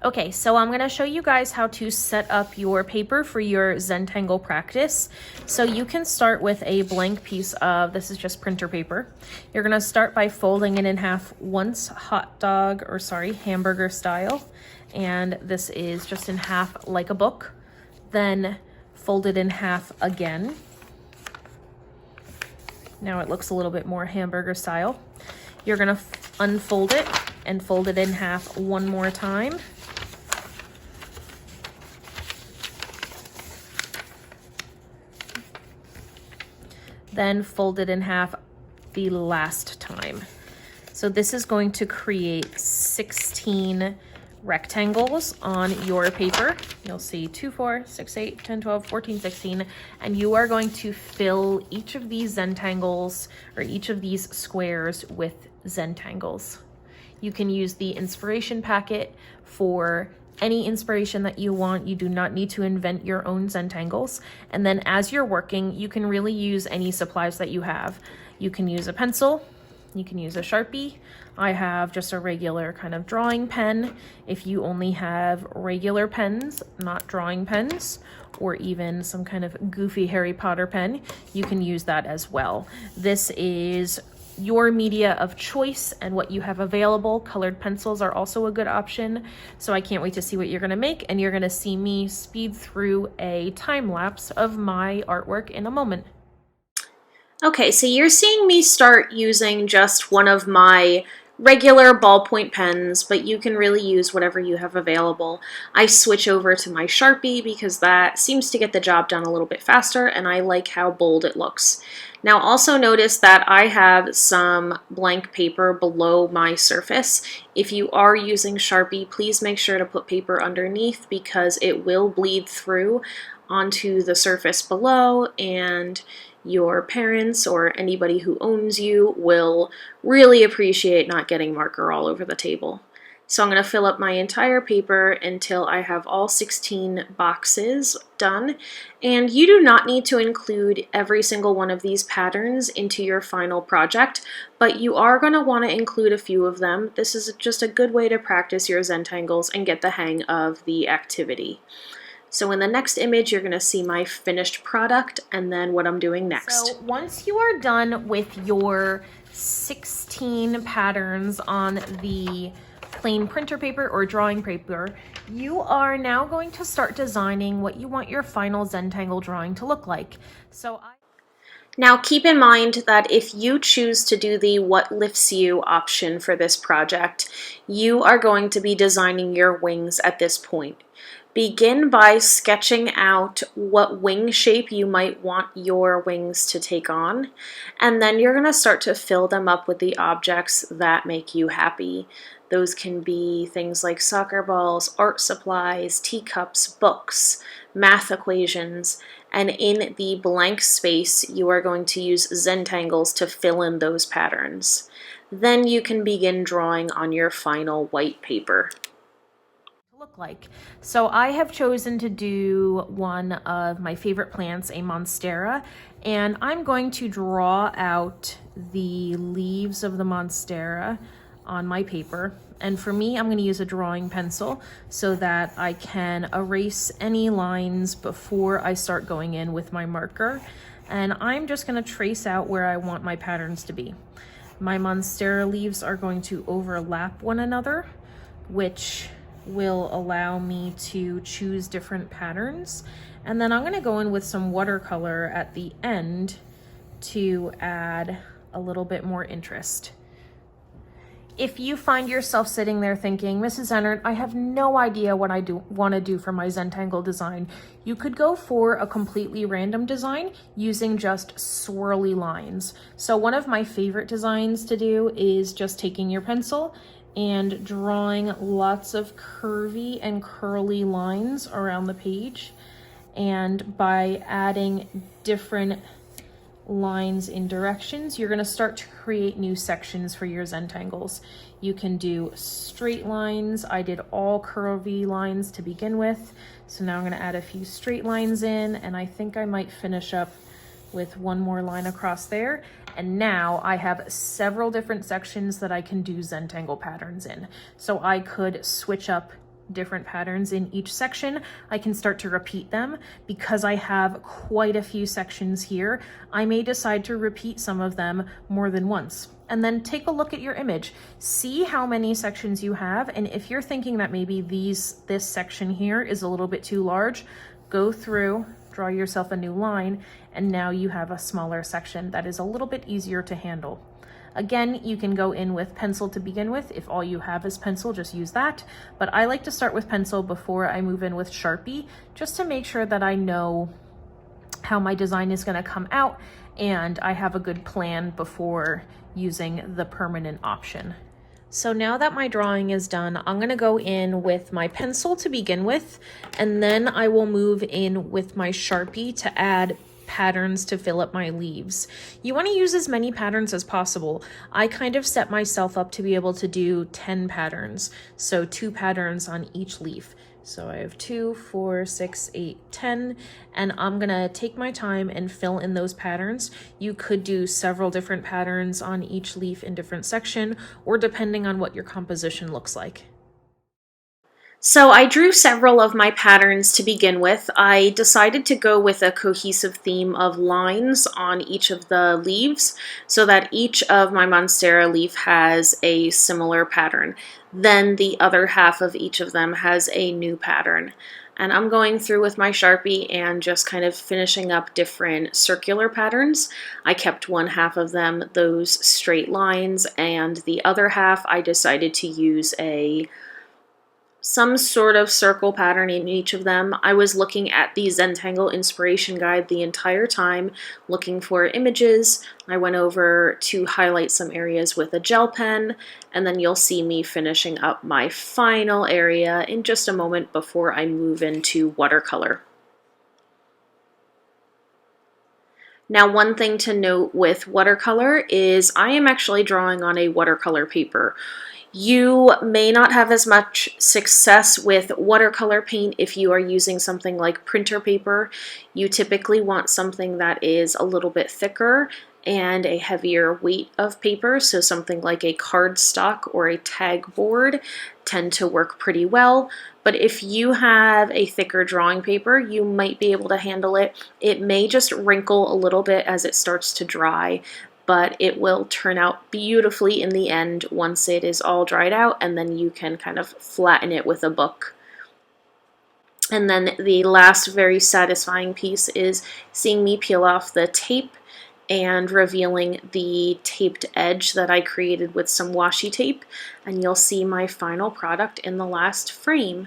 Okay, so I'm going to show you guys how to set up your paper for your Zentangle practice. So you can start with a blank piece of, this is just printer paper. You're going to start by folding it in half once hamburger style. And this is just in half like a book. Then fold it in half again. Now it looks a little bit more hamburger style. You're going to unfold it and fold it in half one more time. Then fold it in half the last time. So this is going to create 16 rectangles on your paper. You'll see 2, 4, 6, 8, 10, 12, 14, 16, and you are going to fill each of these Zentangles or each of these squares with Zentangles. You can use the inspiration packet for any inspiration that you want. You do not need to invent your own Zentangles. And then as you're working, you can really use any supplies that you have. You can use a pencil, you can use a Sharpie. I have just a regular kind of drawing pen. If you only have regular pens, not drawing pens, or even some kind of goofy Harry Potter pen, you can use that as well. This is your media of choice and what you have available. Colored pencils are also a good option. So I can't wait to see what you're gonna make, and you're gonna see me speed through a time lapse of my artwork in a moment. Okay, so you're seeing me start using just one of my regular ballpoint pens, but you can really use whatever you have available. I switch over to my Sharpie because that seems to get the job done a little bit faster, and I like how bold it looks. Now also notice that I have some blank paper below my surface. If you are using Sharpie, please make sure to put paper underneath because it will bleed through onto the surface below, and your parents or anybody who owns you will really appreciate not getting marker all over the table. So I'm going to fill up my entire paper until I have all 16 boxes done. And you do not need to include every single one of these patterns into your final project, but you are going to want to include a few of them. This is just a good way to practice your Zentangles and get the hang of the activity. So in the next image, you're going to see my finished product and then what I'm doing next. So once you are done with your 16 patterns on the plain printer paper or drawing paper, you are now going to start designing what you want your final Zentangle drawing to look like. Now keep in mind that if you choose to do the what lifts you option for this project, you are going to be designing your wings at this point. Begin by sketching out what wing shape you might want your wings to take on, and then you're going to start to fill them up with the objects that make you happy. Those can be things like soccer balls, art supplies, teacups, books, math equations, and in the blank space you are going to use Zentangles to fill in those patterns. Then you can begin drawing on your final white paper. Look like. So I have chosen to do one of my favorite plants, a monstera, and I'm going to draw out the leaves of the monstera on my paper. And for me, I'm going to use a drawing pencil so that I can erase any lines before I start going in with my marker. And I'm just going to trace out where I want my patterns to be. My monstera leaves are going to overlap one another, which will allow me to choose different patterns. And then I'm going to go in with some watercolor at the end to add a little bit more interest. If you find yourself sitting there thinking, Mrs. Ennert, I have no idea what I want to do for my Zentangle design, you could go for a completely random design using just swirly lines. So one of my favorite designs to do is just taking your pencil and drawing lots of curvy and curly lines around the page. And by adding different lines in directions, you're going to start to create new sections for your Zentangles. You can do straight lines. I did all curvy lines to begin with. So now I'm going to add a few straight lines in, and I think I might finish up with one more line across there. And now I have several different sections that I can do Zentangle patterns in. So I could switch up different patterns in each section, I can start to repeat them. Because I have quite a few sections here, I may decide to repeat some of them more than once. And then take a look at your image. See how many sections you have, and if you're thinking that maybe this section here is a little bit too large, go through, draw yourself a new line, and now you have a smaller section that is a little bit easier to handle. Again, you can go in with pencil to begin with. If all you have is pencil, just use that. But I like to start with pencil before I move in with Sharpie, just to make sure that I know how my design is going to come out and I have a good plan before using the permanent option. So now that my drawing is done, I'm going to go in with my pencil to begin with, and then I will move in with my Sharpie to add patterns to fill up my leaves. You want to use as many patterns as possible. I kind of set myself up to be able to do 10 patterns, so 2 patterns on each leaf. So I have 2, 4, 6, 8, 10, and I'm gonna take my time and fill in those patterns. You could do several different patterns on each leaf in different section, or depending on what your composition looks like. So I drew several of my patterns to begin with. I decided to go with a cohesive theme of lines on each of the leaves so that each of my Monstera leaf has a similar pattern. Then the other half of each of them has a new pattern. And I'm going through with my Sharpie and just kind of finishing up different circular patterns. I kept one half of them those straight lines, and the other half I decided to use some sort of circle pattern in each of them. I was looking at the Zentangle inspiration guide the entire time, looking for images. I went over to highlight some areas with a gel pen, and then you'll see me finishing up my final area in just a moment before I move into watercolor. Now, one thing to note with watercolor is I am actually drawing on a watercolor paper. You may not have as much success with watercolor paint if you are using something like printer paper. You typically want something that is a little bit thicker and a heavier weight of paper, so something like a cardstock or a tag board tend to work pretty well. But if you have a thicker drawing paper, you might be able to handle it. It may just wrinkle a little bit as it starts to dry, but it will turn out beautifully in the end once it is all dried out, and then you can kind of flatten it with a book. And then the last very satisfying piece is seeing me peel off the tape and revealing the taped edge that I created with some washi tape, and you'll see my final product in the last frame.